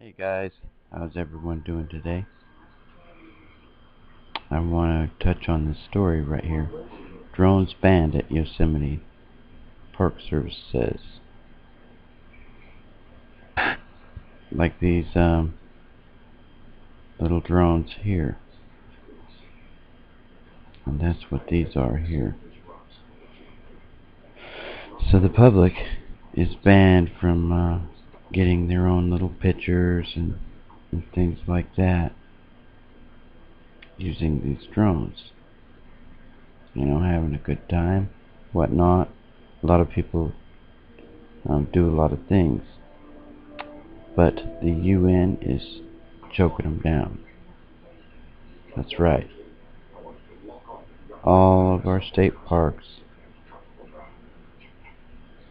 Hey guys, how's everyone doing today? I want to touch on this story right here. Drones banned at Yosemite, Park Service says. Like these little drones here. And that's what these are here. So the public is banned from getting their own little pictures and things like that using these drones. Having a good time, whatnot. A lot of people do a lot of things, but the UN is choking them down. That's right. All of our state parks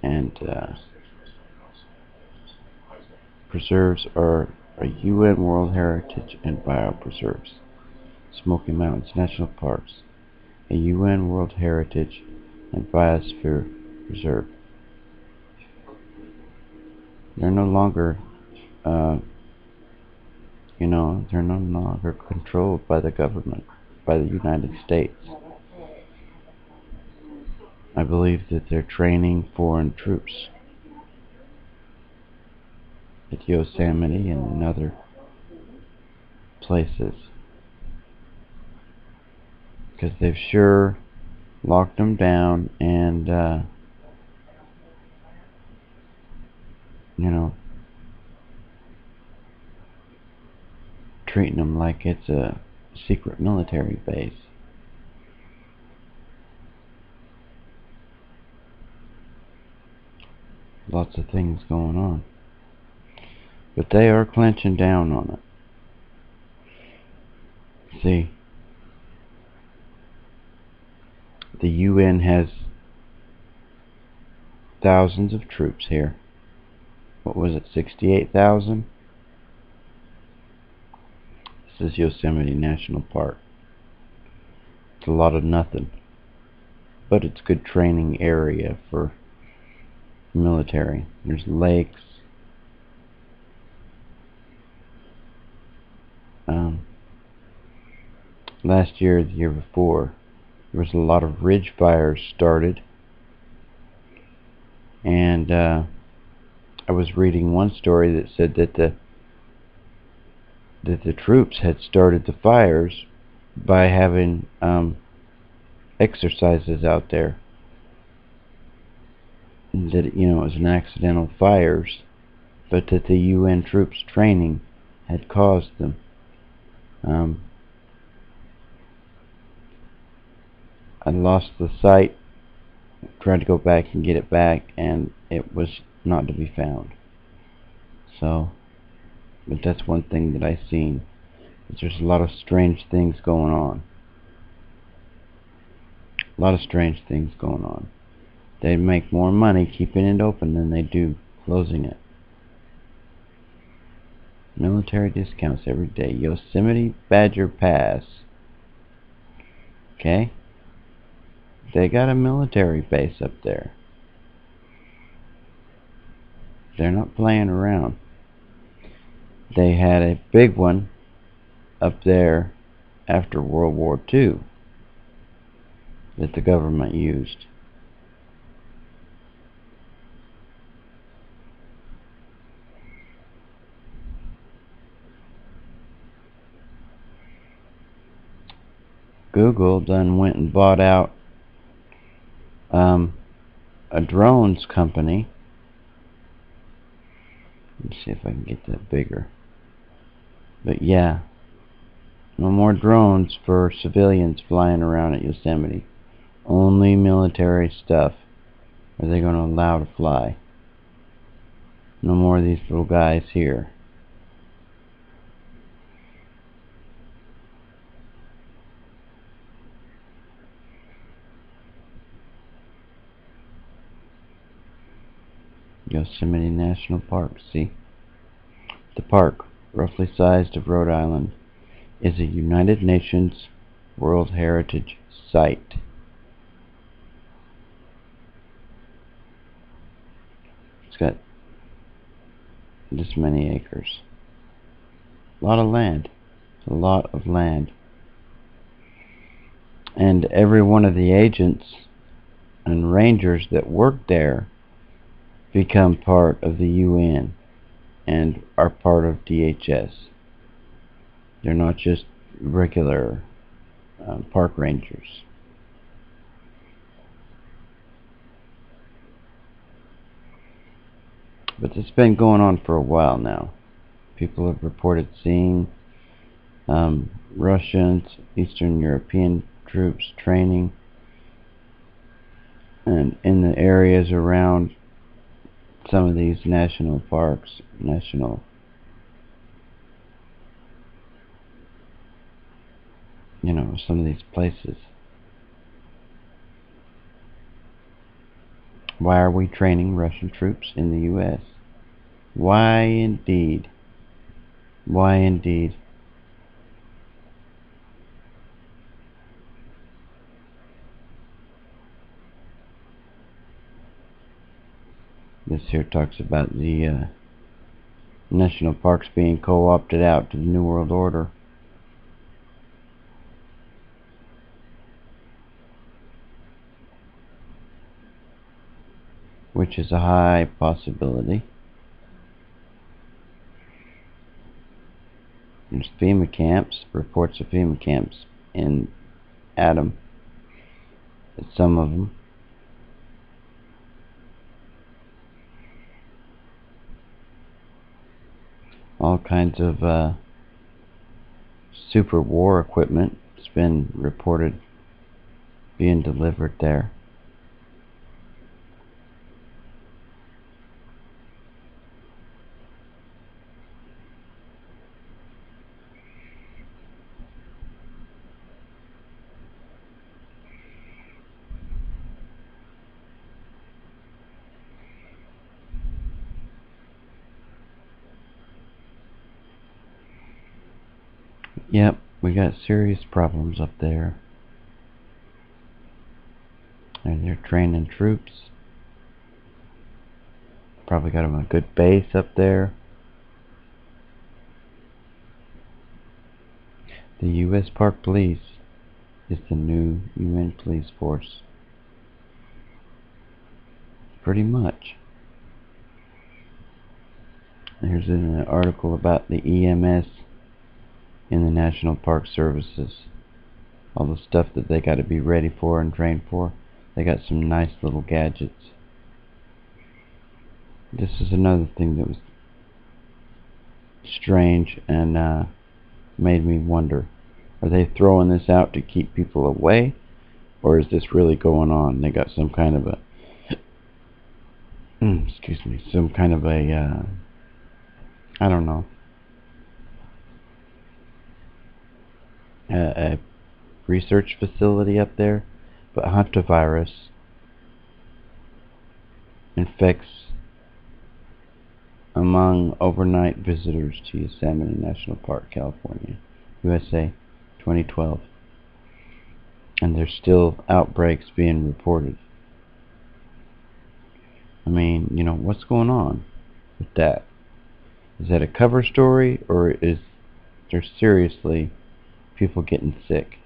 and preserves are a UN World Heritage and Biopreserves. Smoky Mountains National Parks, a UN World Heritage and Biosphere Reserve. They're no longer, they're no longer controlled by the government, by the United States. I believe that they're training foreign troops at Yosemite and in other places, because they've sure locked them down and treating them like it's a secret military base. Lots of things going on, but they are clenching down on it. See, the UN has thousands of troops here. What was it, 68,000? This is Yosemite National Park. It's a lot of nothing, but it's a good training area for military. There's lakes. Last year, the year before, there was a lot of ridge fires started, and I was reading one story that said that the troops had started the fires by having exercises out there. That it was an accidental fires, but that the UN troops training had caused them. I lost the site, tried to go back and get it back, and it was not to be found. So, but that's one thing that I've seen. There's a lot of strange things going on. A lot of strange things going on. They make more money keeping it open than they do closing it. Military discounts every day. Yosemite Badger Pass. Okay? They got a military base up there. They're not playing around. They had a big one up there after World War II that the government used. Google done went and bought out a drones company. Let's see if I can get that bigger. But yeah, no more drones for civilians flying around at Yosemite. Only military stuff are they going to allow to fly. No more of these little guys here. Yosemite National Park, see? The park, roughly sized of Rhode Island, is a United Nations World Heritage Site. It's got this many acres. A lot of land. It's a lot of land. And every one of the agents and rangers that work there become part of the UN and are part of DHS. They're not just regular park rangers. But it's been going on for a while now. People have reported seeing Russians, Eastern European troops training, and in the areas around some of these national parks, some of these places. Why are we training Russian troops in the U.S.? Why indeed? Why indeed? This here talks about the national parks being co-opted out to the New World Order. Which is a high possibility. There's FEMA camps, reports of FEMA camps in Adam. Some of them. All kinds of super war equipment has been reported being delivered there. Yep, we got serious problems up there. And they're training troops. Probably got them a good base up there. The U.S. Park Police is the new UN police force. Pretty much. Here's an article about the EMS in the National Park Services. All the stuff that they got to be ready for and trained for. They got some nice little gadgets. This is another thing that was strange and made me wonder. Are they throwing this out to keep people away? Or is this really going on? They got some kind of a some kind of a I don't know, a research facility up there, but hantavirus infects among overnight visitors to Yosemite National Park, California, USA, 2012. And there's still outbreaks being reported. I mean, what's going on with that? Is that a cover story, or is there seriously people getting sick?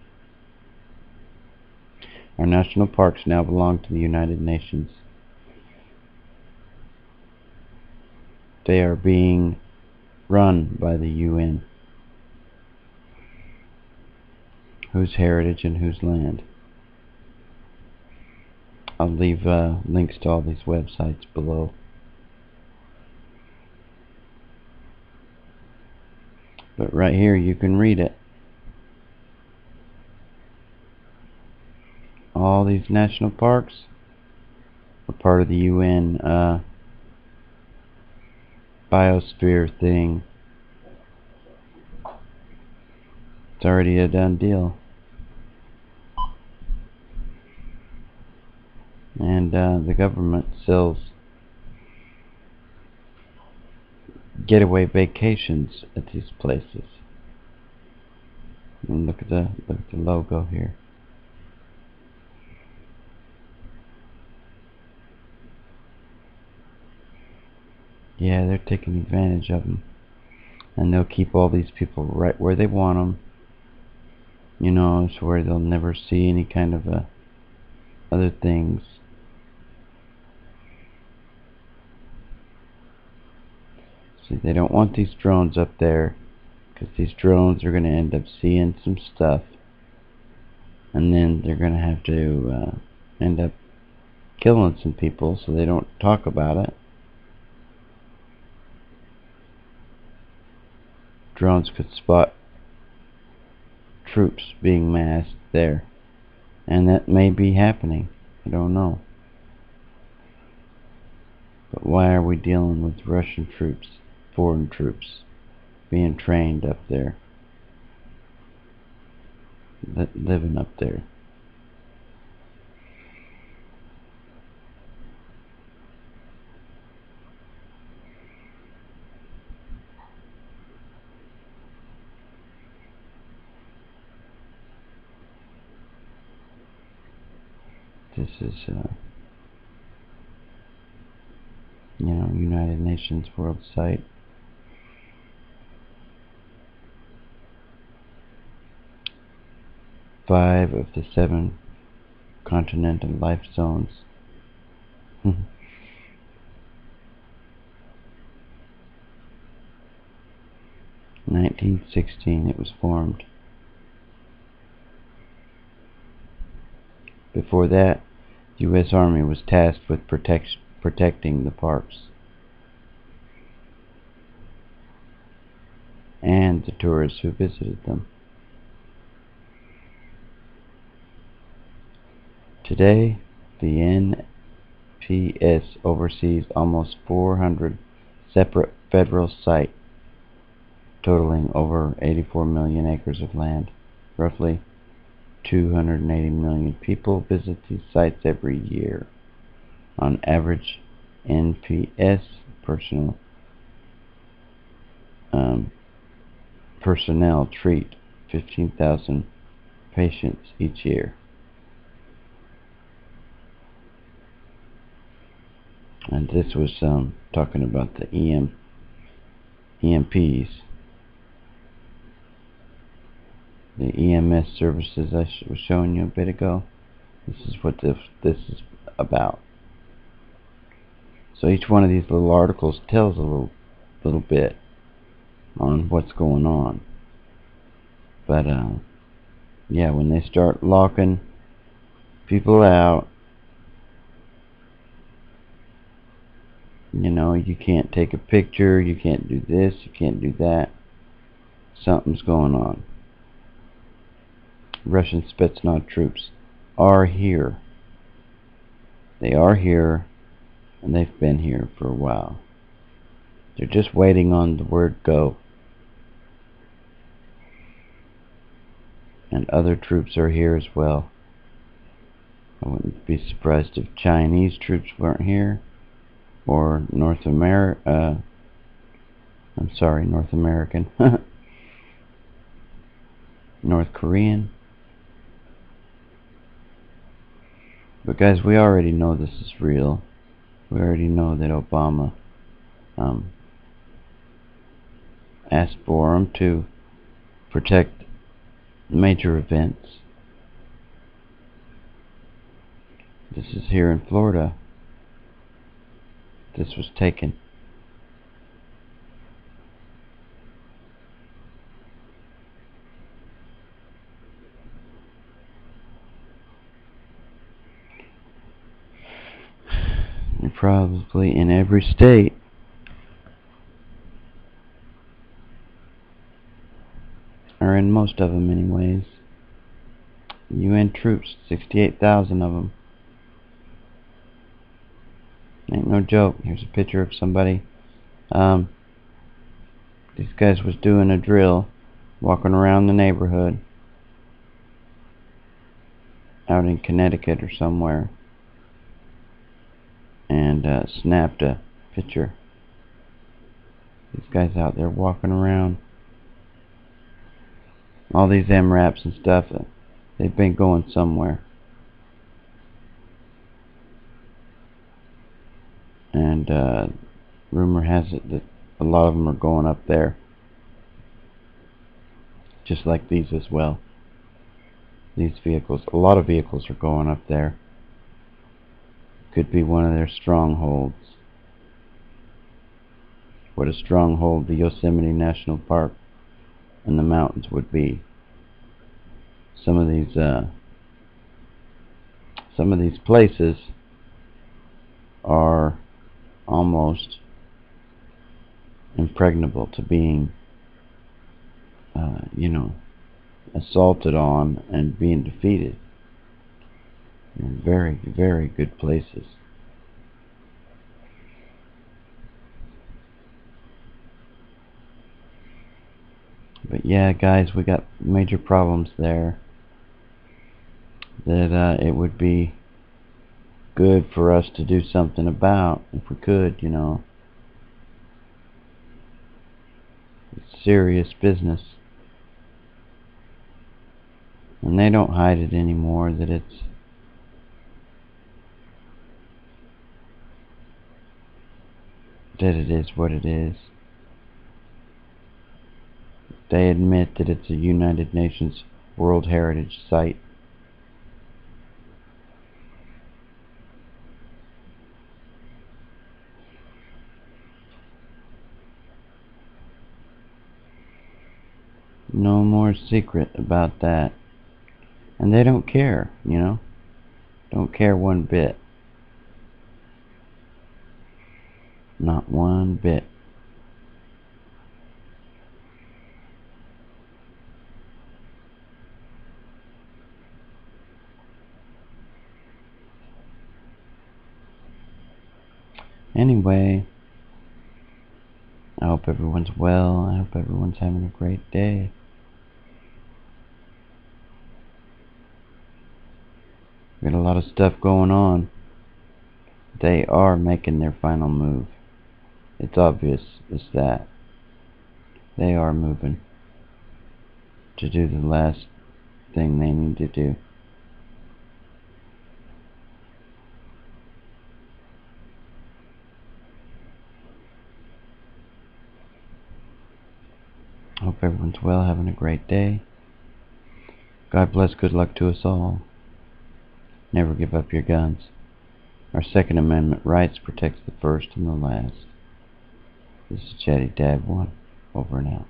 Our national parks now belong to the United Nations. They are being run by the UN. Whose heritage and whose land? I'll leave links to all these websites below. But right here you can read it. All these national parks are part of the UN biosphere thing. It's already a done deal. And the government sells getaway vacations at these places. And look at the logo here. Yeah, they're taking advantage of them. And they'll keep all these people right where they want them. You know, so where they'll never see any kind of other things. See, they don't want these drones up there, because these drones are going to end up seeing some stuff, and then they're going to have to end up killing some people, so they don't talk about it. Drones could spot troops being massed there, and that may be happening. I don't know. But why are we dealing with Russian troops, foreign troops, being trained up there, living up there? This is, you know, United Nations World Site. Five of the 7 continental life zones. 1916 it was formed. Before that, the U.S. Army was tasked with protecting the parks and the tourists who visited them. Today, the NPS oversees almost 400 separate federal sites, totaling over 84 million acres of land. Roughly 280 million people visit these sites every year. On average, NPS personnel treat 15,000 patients each year. And this was talking about the EMPs, the EMS services I was showing you a bit ago. This is what this is about. So each one of these little articles tells a little bit on what's going on. But yeah, when they start locking people out, you know, you can't take a picture, you can't do this, you can't do that. Something's going on. Russian Spetsnaz troops are here. They are here, and they've been here for a while. They're just waiting on the word go. And other troops are here as well. I wouldn't be surprised if Chinese troops weren't here, or North American. North Korean. But guys, we already know this is real. We already know that Obama asked for them to protect major events. This is here in Florida. This was taken. And probably in every state. Or in most of them anyways. UN troops, 68,000 of them. Ain't no joke. Here's a picture of somebody. These guys was doing a drill, walking around the neighborhood, out in Connecticut or somewhere, and snapped a picture. These guys out there walking around. All these MRAPs and stuff, they've been going somewhere. And rumor has it that a lot of them are going up there just like these as well. These vehicles, a lot of vehicles are going up there. Could be one of their strongholds. What a stronghold the Yosemite National Park and the mountains would be. Some of these places are almost impregnable to being, you know, assaulted on and being defeated. They're very, very good places. But yeah, guys, we got major problems there that it would be good for us to do something about if we could, you know. It's serious business. And they don't hide it anymore, that it is what it is. They admit that it's a United Nations World Heritage Site. No more secret about that. And they don't care, you know. Don't care one bit. Not one bit. Anyway, I hope everyone's well. I hope everyone's having a great day. We got a lot of stuff going on. They are making their final move. It's obvious as that. They are moving to do the last thing they need to do. Hope everyone's well, having a great day. God bless, good luck to us all. Never give up your guns. Our Second Amendment rights protects the first and the last. This is Chatty Dad 1, over and out.